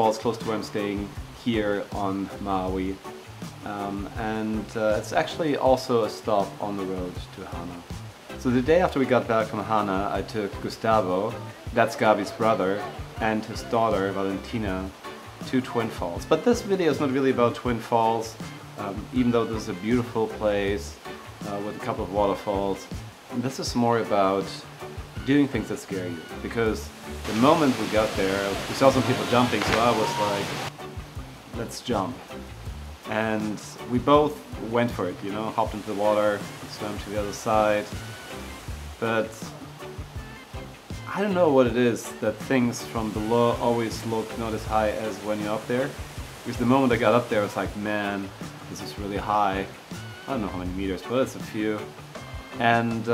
waterfalls close to where I'm staying here on Maui. It's actually also a stop on the road to Hana. So the day after we got back from Hana, I took Gustavo, that's Gabi's brother, and his daughter Valentina to Twin Falls. But this video is not really about Twin Falls, even though this is a beautiful place with a couple of waterfalls. This is more about doing things that scare you, because the moment we got there, we saw some people jumping, so I was like, let's jump. And we both went for it, you know, hopped into the water, swam to the other side. But I don't know what it is that things from below always look not as high as when you're up there. Because the moment I got up there, I was like, man, this is really high. I don't know how many meters, but it's a few. And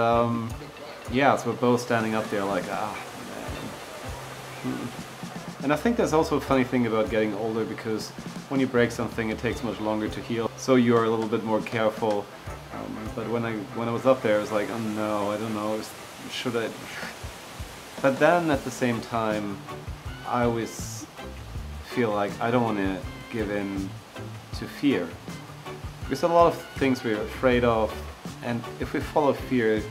yeah, so we're both standing up there like, ah, man. And I think there's also a funny thing about getting older, because when you break something it takes much longer to heal, so you're a little bit more careful. But when I was up there I was like, oh no, I don't know, should I? But then at the same time I always feel like I don't want to give in to fear. Because a lot of things we're afraid of, and if we follow fear,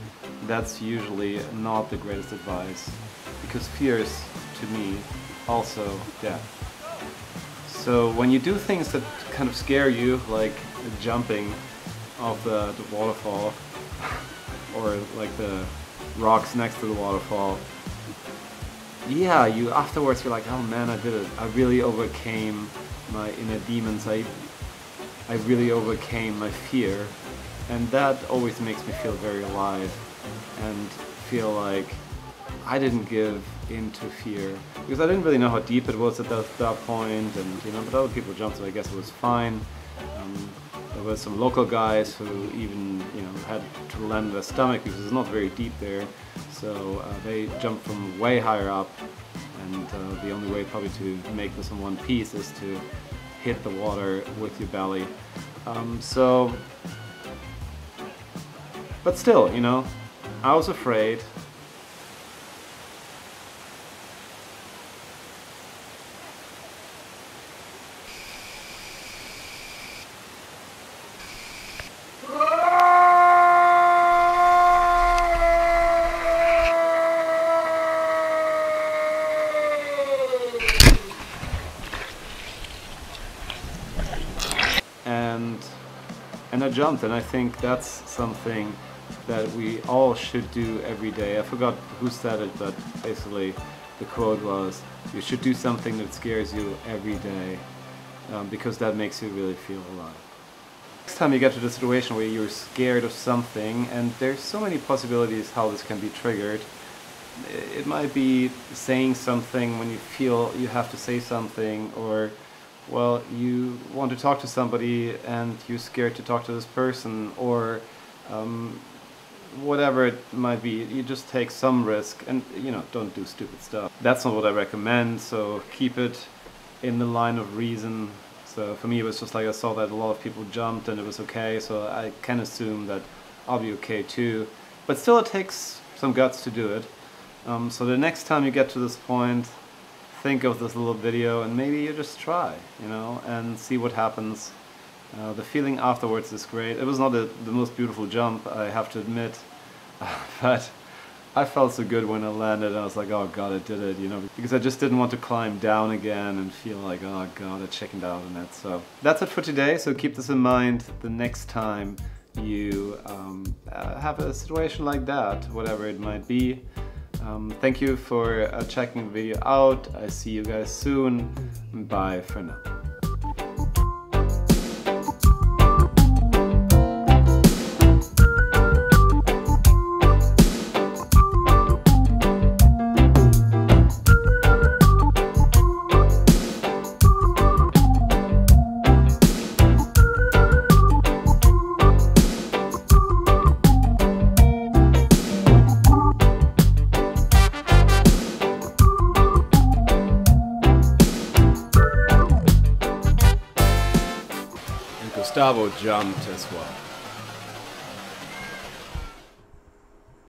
that's usually not the greatest advice. Because fear is, to me, also death. So when you do things that kind of scare you, like jumping off the waterfall, or like the rocks next to the waterfall, yeah, you afterwards you're like, oh man, I did it. I really overcame my inner demons. I really overcame my fear, and that always makes me feel very alive and feel like I didn't give into fear, because I didn't really know how deep it was at that point, and you know, but other people jumped, so I guess it was fine. There were some local guys who even, you know, had to land their stomach because it's not very deep there, so they jumped from way higher up, and the only way probably to make this in one piece is to hit the water with your belly. But still, you know, I was afraid. And I jumped, and I think that's something that we all should do every day. I forgot who said it, but basically the quote was, you should do something that scares you every day, because that makes you really feel alive. Next time you get to the situation where you're scared of something, and there's so many possibilities how this can be triggered. It might be saying something when you feel you have to say something, or well, you want to talk to somebody and you're scared to talk to this person, or whatever it might be. You just take some risk, and you know, don't do stupid stuff. That's not what I recommend, so keep it in the line of reason. So for me it was just like I saw that a lot of people jumped and it was okay, so I can assume that I'll be okay too. But still it takes some guts to do it. So the next time you get to this point, think of this little video and maybe you just try, you know, and see what happens. The feeling afterwards is great. It was not the most beautiful jump, I have to admit, but I felt so good when I landed, and I was like, oh god, I did it, you know, because I just didn't want to climb down again and feel like, oh god, I chickened out on it. So that's it for today, so keep this in mind the next time you have a situation like that, whatever it might be. Thank you for checking the video out. I see you guys soon. Bye for now. Gustavo jumped as well.